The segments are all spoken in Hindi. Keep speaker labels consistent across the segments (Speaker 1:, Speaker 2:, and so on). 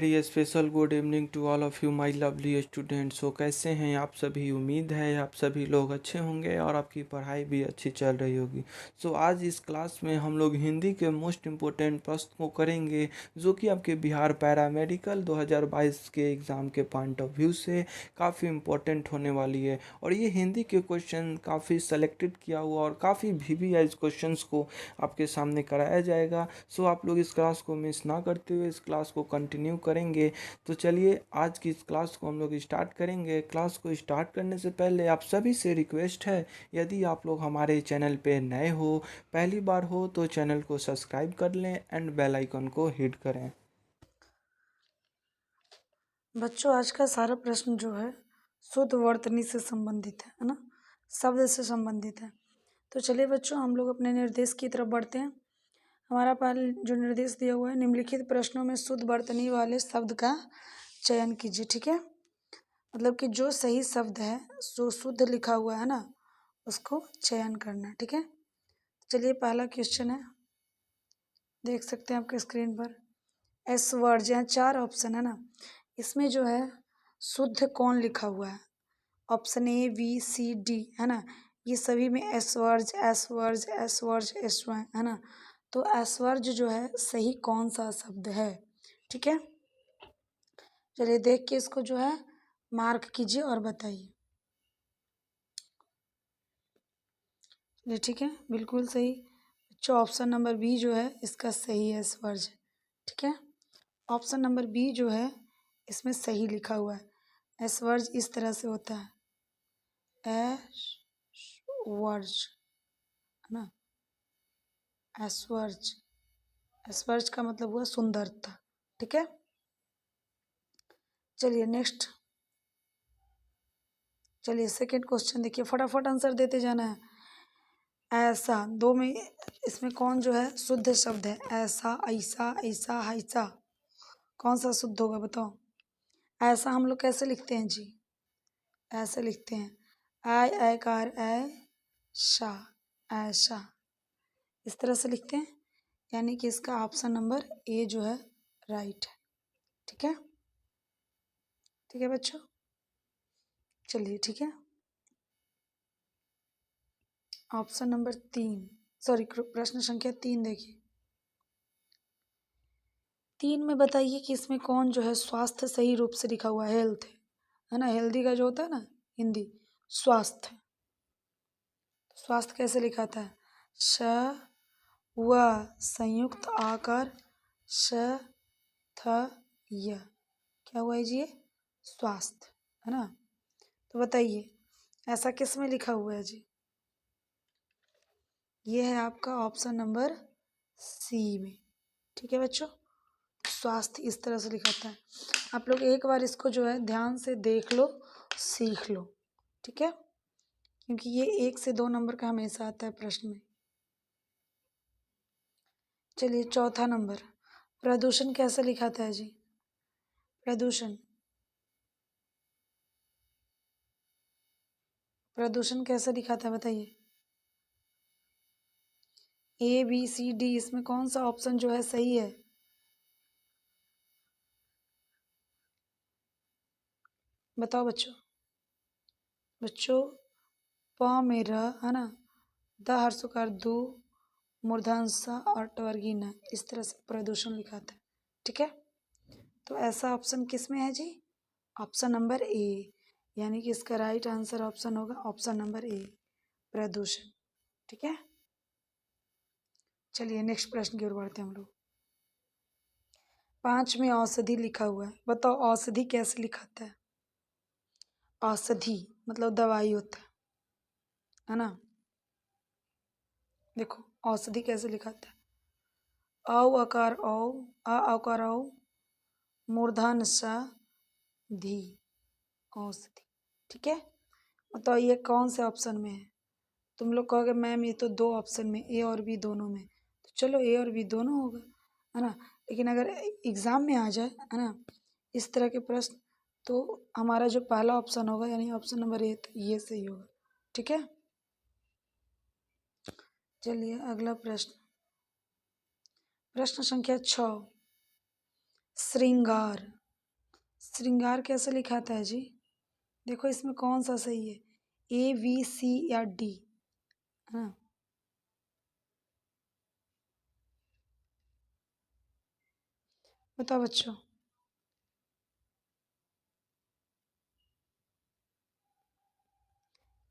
Speaker 1: Very special good evening to all of you my lovely students. So कैसे हैं आप सभी? उम्मीद है आप सभी लोग अच्छे होंगे और आपकी पढ़ाई भी अच्छी चल रही होगी। सो आज इस क्लास में हम लोग हिंदी के मोस्ट इम्पोर्टेंट प्रश्न को करेंगे, जो कि आपके बिहार पैरामेडिकल 2022 के एग्ज़ाम के पॉइंट ऑफ व्यू से काफ़ी इम्पोर्टेंट होने वाली है। और ये हिंदी के क्वेश्चन काफ़ी सेलेक्टेड किया हुआ और काफ़ी वीवीआईज क्वेश्चंस को आपके सामने कराया जाएगा। सो आप लोग इस क्लास को मिस ना करते हुए इस क्लास को कंटिन्यू करेंगे। तो चलिए आज की इस क्लास को हम लोग स्टार्ट करेंगे। क्लास को स्टार्ट करने से पहले आप सभी से रिक्वेस्ट है, यदि आप लोग हमारे चैनल पे नए हो, पहली बार हो, तो चैनल को सब्सक्राइब कर लें एंड बेल आइकन को हिट करें।
Speaker 2: बच्चों, आज का सारा प्रश्न जो है शुद्ध वर्तनी से संबंधित है ना, शब्द से संबंधित है। तो चलिए बच्चों, हम लोग अपने निर्देश की तरफ बढ़ते हैं। हमारा पहले जो निर्देश दिया हुआ है, निम्नलिखित प्रश्नों में शुद्ध वर्तनी वाले शब्द का चयन कीजिए। ठीक है, मतलब कि जो सही शब्द है, जो शुद्ध लिखा हुआ है ना, उसको चयन करना है। ठीक है, चलिए पहला क्वेश्चन है, देख सकते हैं आपके स्क्रीन पर। एस वर्ड यहाँ 4 ऑप्शन है ना, इसमें जो है शुद्ध कौन लिखा हुआ है? Option A, B, C, D है ना। ये सभी में एस वर्ज, एस वर्ज, एस वर्ज, एस है ना। तो एस वर्ज जो है सही कौन सा शब्द है? ठीक है, चलिए देख के इसको जो है मार्क कीजिए और बताइए। चलिए ठीक है, बिल्कुल सही। जो ऑप्शन नंबर बी जो है इसका सही है, एस वर्ज। ठीक है, ऑप्शन नंबर बी जो है इसमें सही लिखा हुआ है। एस वर्ज इस तरह से होता है, एस वर्ज है ना, ऐश्वर्य। ऐश्वर्य का मतलब हुआ सुंदरता। ठीक है, चलिए नेक्स्ट। चलिए सेकंड क्वेश्चन देखिए, फटाफट आंसर देते जाना है। ऐसा, दो में इसमें कौन जो है शुद्ध शब्द है? ऐसा, ऐसा, ऐसा, ऐसा, कौन सा शुद्ध होगा बताओ? ऐसा हम लोग कैसे लिखते हैं जी? ऐसे लिखते हैं, आय आयकार ऐशा, ऐशा, इस तरह से लिखते हैं। यानी कि इसका ऑप्शन नंबर ए जो है राइट है। ठीक है, ठीक है बच्चों, चलिए ठीक है। ऑप्शन नंबर 3, सॉरी प्रश्न संख्या 3 देखिए। 3 में बताइए कि इसमें कौन जो है स्वास्थ्य सही रूप से लिखा हुआ है? हेल्थ है ना, हेल्दी का जो होता है ना हिंदी, स्वास्थ्य। स्वास्थ्य कैसे लिखा था? श व संयुक्त आकार श थ य, क्या हुआ है जी? ये स्वास्थ्य है ना। तो बताइए ऐसा किस में लिखा हुआ है जी? ये है आपका ऑप्शन नंबर सी में। ठीक है बच्चों, स्वास्थ्य इस तरह से लिखा था। आप लोग एक बार इसको जो है ध्यान से देख लो, सीख लो। ठीक है, क्योंकि ये 1 से 2 नंबर का हमेशा आता है प्रश्न में। चलिए चौथा नंबर, प्रदूषण कैसे लिखा था जी? प्रदूषण, प्रदूषण कैसे लिखा था बताइए? ए बी सी डी, इसमें कौन सा ऑप्शन जो है सही है? बताओ बच्चों। बच्चों, प में र है ना, द हर्षकार दो, मूर्धांसा और टवर्गीना, इस तरह से प्रदूषण लिखा था। ठीक है, तो ऐसा ऑप्शन किस में है जी? ऑप्शन नंबर ए, यानी कि इसका राइट आंसर ऑप्शन होगा ऑप्शन नंबर ए, प्रदूषण। ठीक है, चलिए नेक्स्ट प्रश्न की ओर बढ़ते हैं हम लोग। 5 में औषधि लिखा हुआ है, बताओ औषधि कैसे लिखाता है? औषधि मतलब दवाई होता है ना। देखो औषधि कैसे लिखाता है? औ आकार औ, आ आकार औ, मूर्धन सा धी, औषधि। ठीक है, बताओ ये कौन से ऑप्शन में है? तुम लोग कहोगे मैम ये तो 2 ऑप्शन में, ए और बी दोनों में, तो चलो ए और बी दोनों होगा है ना। लेकिन अगर एग्जाम में आ जाए है ना इस तरह के प्रश्न, तो हमारा जो पहला ऑप्शन होगा यानी ऑप्शन नंबर ए, तो ये सही होगा। ठीक है, चलिए अगला प्रश्न, प्रश्न संख्या 6, श्रृंगार। श्रृंगार कैसे लिखाता है जी? देखो इसमें कौन सा सही है, ए, बी, सी या डी, है ना? बताओ बच्चों,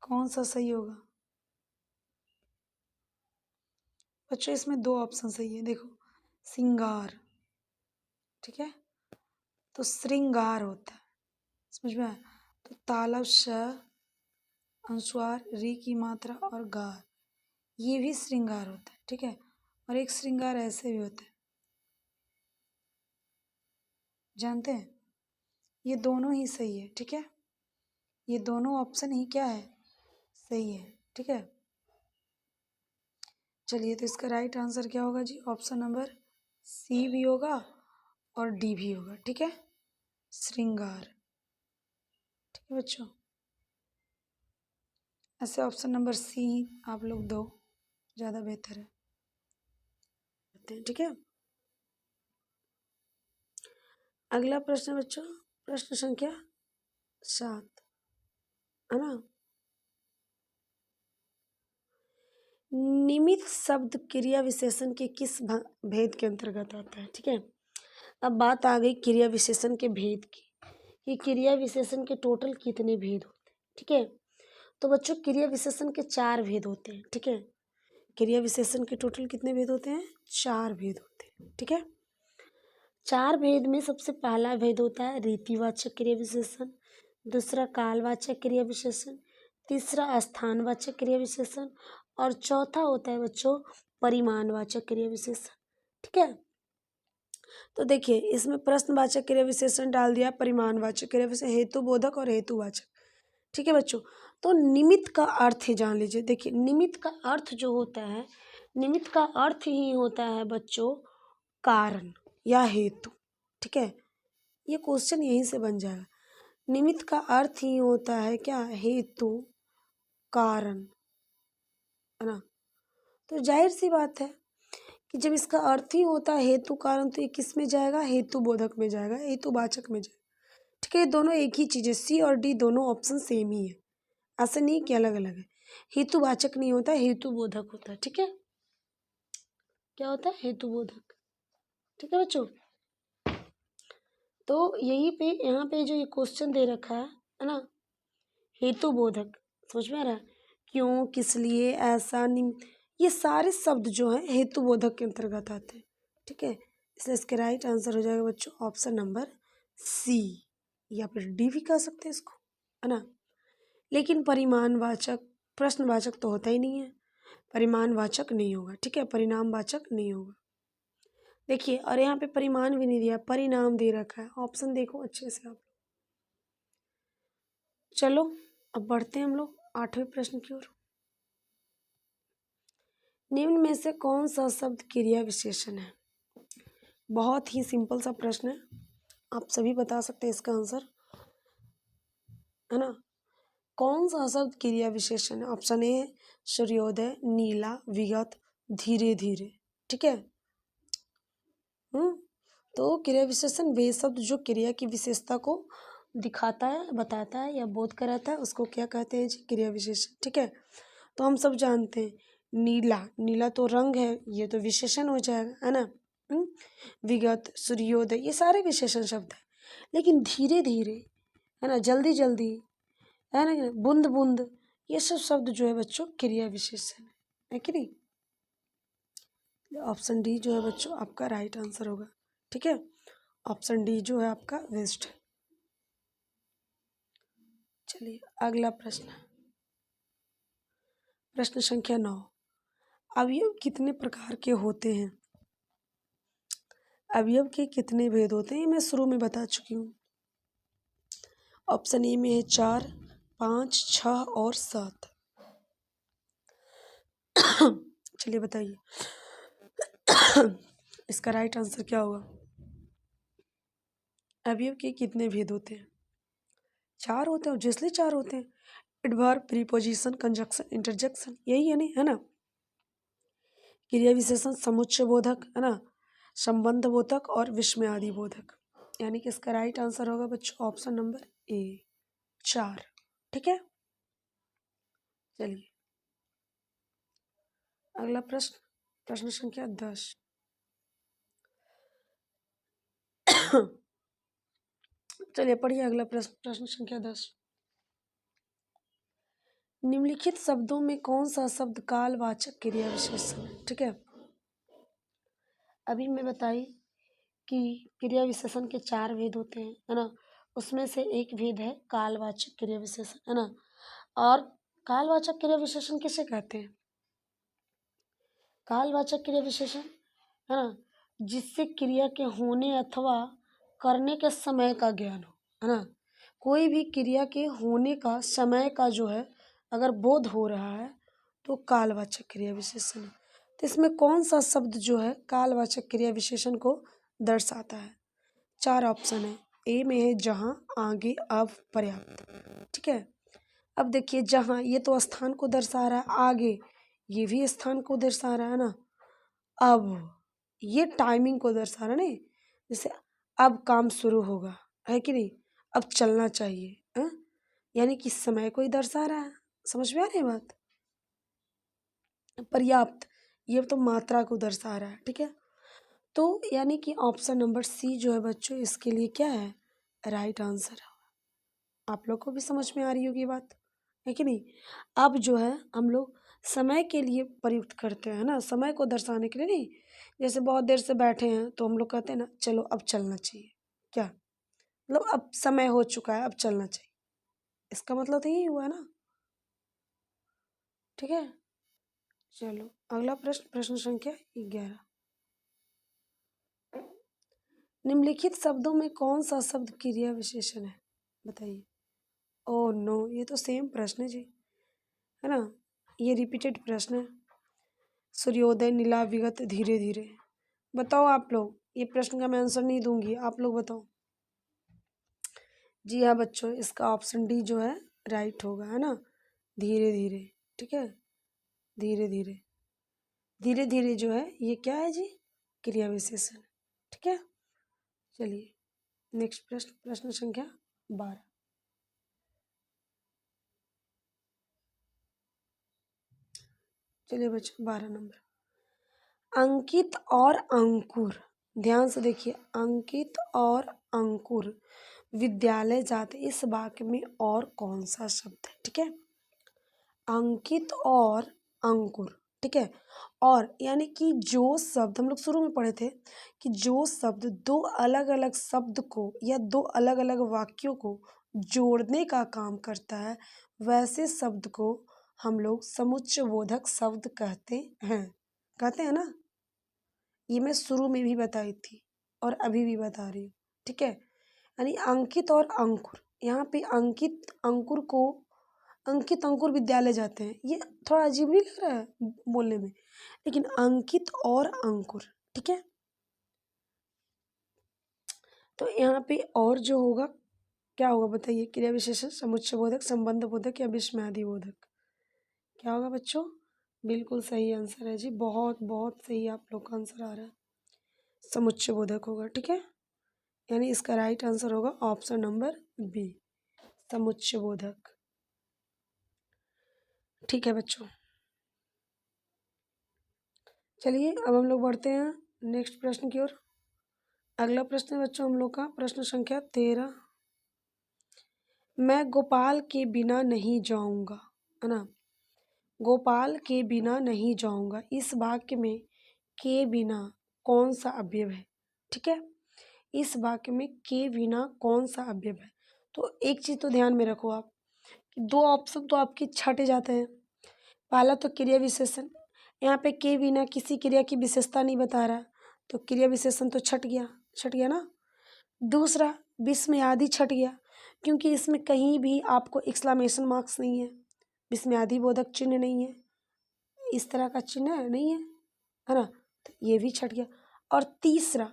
Speaker 2: कौन सा सही होगा? बच्चों इसमें दो ऑप्शन सही है, देखो सिंगार, ठीक है, तो श्रृंगार होता है, समझ में आया? तो तालब श, अनुस्वार री की मात्रा और गार, ये भी श्रृंगार होता है, ठीक है। और एक श्रृंगार ऐसे भी होता है, जानते हैं? ये दोनों ही सही है, ठीक है, ये दोनों ऑप्शन ही क्या है, सही है, ठीक है। चलिए, तो इसका राइट आंसर क्या होगा जी? ऑप्शन नंबर सी भी होगा और डी भी होगा, ठीक है, श्रृंगार, ठीक है बच्चों। ऐसे ऑप्शन नंबर सी आप लोग दो, ज़्यादा बेहतर है, ठीक है। अगला प्रश्न बच्चों, प्रश्न संख्या 7, है ना। निमित्त शब्द क्रिया विशेषण के किस भेद के अंतर्गत आता है, ठीक है। अब बात आ गई क्रिया विशेषण के भेद की, कि क्रिया विशेषण के टोटल कितने भेद होते हैं, ठीक है। तो बच्चों क्रिया विशेषण के 4 भेद होते हैं, ठीक है। क्रिया विशेषण के टोटल कितने भेद होते हैं? 4 भेद होते हैं, ठीक है। 4 भेद में सबसे पहला भेद होता है रीतिवाचक क्रिया विशेषण, दूसरा कालवाचक क्रिया विशेषण, तीसरा स्थानवाचक क्रिया विशेषण और चौथा होता है बच्चों परिमाणवाचक क्रिया विशेषण, ठीक है। तो देखिए इसमें प्रश्नवाचक क्रिया विशेषण डाल दिया, परिमाणवाचक क्रिया विशेषण, हेतुबोधक और हेतुवाचक, ठीक है बच्चों। तो निमित्त का अर्थ ही जान लीजिए। देखिए निमित्त का अर्थ जो होता है, निमित्त का अर्थ ही होता है बच्चों कारण या हेतु, ठीक है। ये क्वेश्चन यहीं से बन जाएगा। निमित्त का अर्थ ही होता है क्या? हेतु, कारण, है ना। तो जाहिर सी बात है कि जब इसका अर्थ ही होता है हेतु कारण, तो ये किस में जाएगा? हेतु बोधक में जाएगा, हेतुवाचक में जाएगा, ठीक है। ये दोनों एक ही चीज़ है, सी और डी दोनों ऑप्शन सेम ही है, ऐसा नहीं कि अलग अलग है। हेतुवाचक नहीं होता, हेतुबोधक होता है, ठीक है। क्या होता है? हेतुबोधक, ठीक है बच्चों। तो यहीं पे यहाँ पे जो ये क्वेश्चन दे रखा है ना, हेतुबोधक, समझ में आ रहा है? क्यों, किस लिए, ऐसा, नहीं, ये सारे शब्द जो हैं हेतुबोधक के अंतर्गत आते हैं, ठीक है। इसलिए इसके राइट आंसर हो जाएगा बच्चों ऑप्शन नंबर सी, या फिर डी भी कह सकते हैं इसको, है ना। लेकिन परिमाणवाचक, प्रश्नवाचक तो होता ही नहीं है, परिमाणवाचक नहीं होगा, ठीक है, परिणामवाचक नहीं होगा। देखिए और यहाँ पे परिमाण भी नहीं दिया, परिणाम दे रखा है, ऑप्शन देखो अच्छे से आप। चलो अब बढ़ते हैं हम लोग 8वें प्रश्न की ओर। निम्न में से कौन सा शब्द क्रिया विशेषण है? बहुत ही सिंपल सा प्रश्न है, आप सभी बता सकते हैं इसका आंसर, है ना। कौन सा शब्द क्रिया विशेषण है? ऑप्शन ए है सूर्योदय, नीला, विगत, धीरे धीरे, ठीक है। तो क्रिया विशेषण वे शब्द जो क्रिया की विशेषता को दिखाता है, बताता है या बोध कराता है, उसको क्या कहते हैं जी? क्रिया विशेषण, ठीक है। तो हम सब जानते हैं नीला, नीला तो रंग है, ये तो विशेषण हो जाएगा, है ना। विगत, सूर्योदय, ये सारे विशेषण शब्द हैं। लेकिन धीरे धीरे, है ना, जल्दी जल्दी, है ना, बूंद बूंद, ये सब शब्द जो है बच्चों क्रिया विशेषण है कि नहीं। ऑप्शन डी जो है बच्चों आपका राइट आंसर होगा, ठीक है। ऑप्शन डी जो है आपका वेस्ट है। चलिए अगला प्रश्न, प्रश्न संख्या 9। अवयव कितने प्रकार के होते हैं? अवयव के कितने भेद होते हैं? मैं शुरू में बता चुकी हूँ। ऑप्शन ए में है 4, 5, 6 और 7। चलिए बताइए इसका राइट आंसर क्या होगा? अवयव के कितने भेद होते हैं? 4 होते हैं, ऑब्वियसली 4 होते हैं। एडवर्ब, प्रीपोजिशन, कंजक्शन, इंटरजेक्शन, यही है नहीं, है ना। क्रिया विशेषण समुच्चय बोधक, है ना, संबंध बोधक और विस्मयादि बोधक, यानी कि इसका राइट आंसर होगा बच्चों ऑप्शन नंबर ए 4। ठीक है, चलिए अगला प्रश्न, प्रश्न संख्या 10। चलिए पढ़िए अगला प्रश्न, प्रश्न संख्या 10। निम्नलिखित शब्दों में कौन सा शब्द कालवाचक क्रिया विशेषण है? ठीक है, अभी मैं बताई कि क्रिया विशेषण के 4 भेद होते हैं, है ना। उसमें से एक भेद है कालवाचक क्रिया विशेषण, है ना। और कालवाचक क्रिया विशेषण किसे कहते हैं? कालवाचक क्रिया विशेषण, है ना, जिससे क्रिया के होने अथवा करने के समय का ज्ञान हो, है ना। कोई भी क्रिया के होने का समय का जो है अगर बोध हो रहा है तो कालवाचक क्रिया विशेषण है। तो इसमें कौन सा शब्द जो है कालवाचक क्रिया विशेषण को दर्शाता है? 4 ऑप्शन है। ए में है जहाँ, आगे, अब, पर्याप्त। ठीक है, अब देखिए जहाँ ये तो स्थान को दर्शा रहा है, आगे ये भी स्थान को दर्शा रहा है ना, अब ये टाइमिंग को दर्शा रहा है नहीं, जैसे अब काम शुरू होगा, है कि नहीं, अब चलना चाहिए, है, यानी कि समय को ही दर्शा रहा है। समझ में आ रही है बात? पर्याप्त ये तो मात्रा को दर्शा रहा है। ठीक है, तो यानी कि ऑप्शन नंबर सी जो है बच्चों इसके लिए क्या है, राइट आंसर है। आप लोग को भी समझ में आ रही होगी बात, है कि नहीं। अब जो है हम लोग समय के लिए प्रयुक्त करते हैं ना, समय को दर्शाने के लिए नहीं। जैसे बहुत देर से बैठे हैं तो हम लोग कहते हैं ना चलो अब चलना चाहिए, क्या मतलब अब समय हो चुका है अब चलना चाहिए, इसका मतलब तो यही हुआ ना। ठीक है, चलो अगला प्रश्न, प्रश्न संख्या 11। निम्नलिखित शब्दों में कौन सा शब्द क्रिया विशेषण है? बताइए। ओह नो, ये तो सेम प्रश्न है जी, है ना, ये रिपीटेड प्रश्न है। सूर्योदय, नीला, विगत, धीरे धीरे। बताओ आप लोग, ये प्रश्न का मैं आंसर नहीं दूंगी, आप लोग बताओ। जी हाँ बच्चों, इसका ऑप्शन डी जो है राइट होगा, है ना, धीरे धीरे। ठीक है, धीरे धीरे, धीरे धीरे जो है ये क्या है जी, क्रिया विशेषण। ठीक है, चलिए नेक्स्ट प्रश्न, प्रश्न संख्या 12। चलिए बच्चों 12 नंबर। अंकित और अंकुर, ध्यान से देखिए, अंकित और अंकुर विद्यालय जाते, इस वाक्य में और कौन सा शब्द है? ठीक है, अंकित और अंकुर। ठीक है, और यानी कि जो शब्द हम लोग शुरू में पढ़े थे कि जो शब्द दो अलग अलग शब्द को या दो अलग अलग वाक्यों को जोड़ने का काम करता है, वैसे शब्द को हम लोग समुच्चय बोधक शब्द कहते हैं ना। ये मैं शुरू में भी बताई थी और अभी भी बता रही हूँ। ठीक है, यानी अंकित और अंकुर, यहाँ पे अंकित अंकुर विद्यालय जाते हैं, ये थोड़ा अजीब नहीं लग रहा है बोलने में, लेकिन अंकित और अंकुर। ठीक है, तो यहाँ पे और जो होगा क्या होगा बताइए, क्रिया विशेषण, समुच्चय बोधक, संबंध बोधक या विस्मयादि बोधक, क्या होगा बच्चों? बिल्कुल सही आंसर है जी, बहुत बहुत सही आप लोग का आंसर आ रहा है, समुच्चय बोधक होगा। ठीक है, यानी इसका राइट आंसर होगा ऑप्शन नंबर बी, समुच्चय बोधक। ठीक है बच्चों, चलिए अब हम लोग बढ़ते हैं नेक्स्ट प्रश्न की ओर। अगला प्रश्न है बच्चों हम लोग का प्रश्न संख्या 13। मैं गोपाल के बिना नहीं जाऊंगा, है ना, गोपाल के बिना नहीं जाऊंगा, इस वाक्य में के बिना कौन सा अवयव है? ठीक है, इस वाक्य में के बिना कौन सा अवयव है? तो एक चीज तो ध्यान में रखो आप कि दो ऑप्शन तो आपके छटे जाते हैं। पहला तो क्रिया विशेषण, यहाँ पे के बिना किसी क्रिया की विशेषता नहीं बता रहा, तो क्रिया विशेषण तो छट गया ना। दूसरा विस्मयादि छट गया, क्योंकि इसमें कहीं भी आपको एक्सक्लेमेशन मार्क्स नहीं है, विस्मयादि बोधक चिन्ह नहीं है, इस तरह का चिन्ह नहीं है ना, तो ये भी छट गया। और तीसरा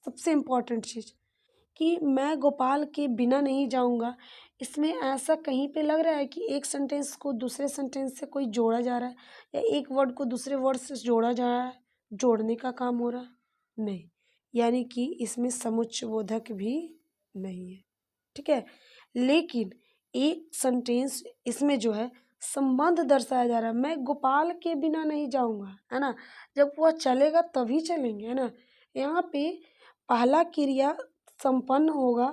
Speaker 2: सबसे इम्पोर्टेंट चीज़ कि मैं गोपाल के बिना नहीं जाऊंगा, इसमें ऐसा कहीं पे लग रहा है कि एक सेंटेंस को दूसरे सेंटेंस से कोई जोड़ा जा रहा है या एक वर्ड को दूसरे वर्ड से जोड़ा जा रहा है, जोड़ने का काम हो रहा है, नहीं, यानी कि इसमें समुच्चयबोधक भी नहीं है, ठीक है। लेकिन एक सेंटेंस इसमें जो है संबंध दर्शाया जा रहा है, मैं गोपाल के बिना नहीं जाऊंगा, है ना। जब वह चलेगा तभी चलेंगे, है ना। यहाँ पे पहला क्रिया संपन्न होगा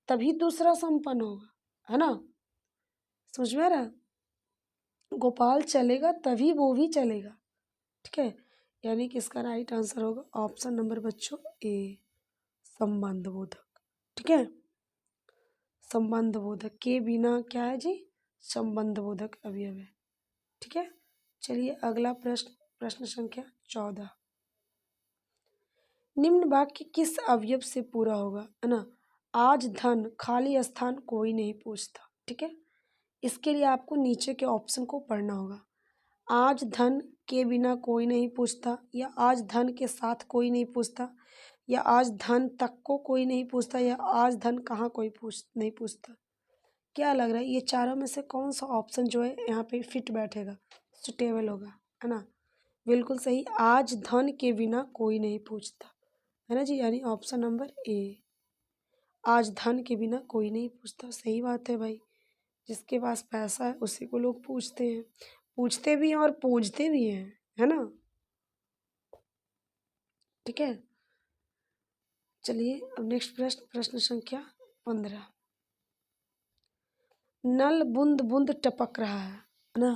Speaker 2: तभी दूसरा संपन्न होगा, है ना। समझ में आ रहा है? गोपाल चलेगा तभी वो भी चलेगा, ठीक है। यानी कि इसका राइट आंसर होगा ऑप्शन नंबर बच्चों ए, संबंध बोधक, ठीक है। संबंध बोधक के बिना क्या है जी, संबंध बोधक अवयव है, ठीक है। चलिए अगला प्रश्न, प्रश्न संख्या 14, निम्न वाक्य किस अवयव से पूरा होगा, है ना। आज धन खाली स्थान कोई नहीं पूछता, ठीक है। इसके लिए आपको नीचे के ऑप्शन को पढ़ना होगा। आज धन के बिना कोई नहीं पूछता, या आज धन के साथ कोई नहीं पूछता, या आज धन तक को कोई नहीं पूछता, या आज धन कहाँ कोई नहीं पूछता। क्या लग रहा है ये चारों में से कौन सा ऑप्शन जो है यहाँ पे फिट बैठेगा, सुटेबल होगा, है ना। बिल्कुल सही, आज धन के बिना कोई नहीं पूछता, है ना जी, यानी ऑप्शन नंबर ए, आज धन के बिना कोई नहीं पूछता। सही बात है भाई, जिसके पास पैसा है उसी को लोग पूछते हैं, पूछते भी हैं और पूजते भी हैं, है ना। ठीक है, चलिए अब नेक्स्ट प्रश्न, प्रश्न संख्या 15, नल बूंद बूंद टपक रहा है ना।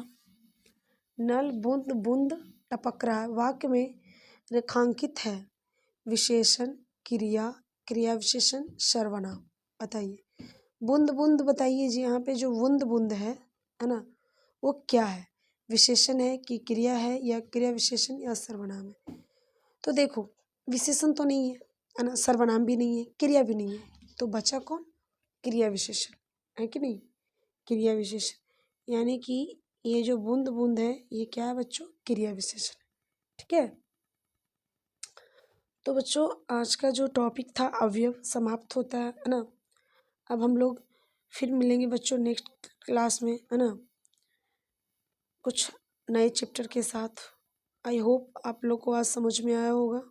Speaker 2: नल बूंद बूंद टपक रहा है वाक्य में रेखांकित है विशेषण, क्रिया, क्रिया विशेषण, सर्वनाम। बताइए बूंद बूंद, बताइए जी, यहाँ पे जो बूंद बूंद है ना, वो क्या है, विशेषण है कि क्रिया है, या क्रिया विशेषण या सर्वनाम है। तो देखो विशेषण तो नहीं है ना, सर्वनाम भी नहीं है, क्रिया भी नहीं है, तो बचा कौन, क्रिया विशेषण, है कि नहीं। क्रिया विशेषण यानी कि ये जो बूंद बूंद है ये क्या है बच्चों, क्रिया विशेषण, ठीक है। तो बच्चों आज का जो टॉपिक था अवयव समाप्त होता है ना। अब हम लोग फिर मिलेंगे बच्चों नेक्स्ट क्लास में, है ना, कुछ नए चैप्टर के साथ। आई होप आप लोग को आज समझ में आया होगा।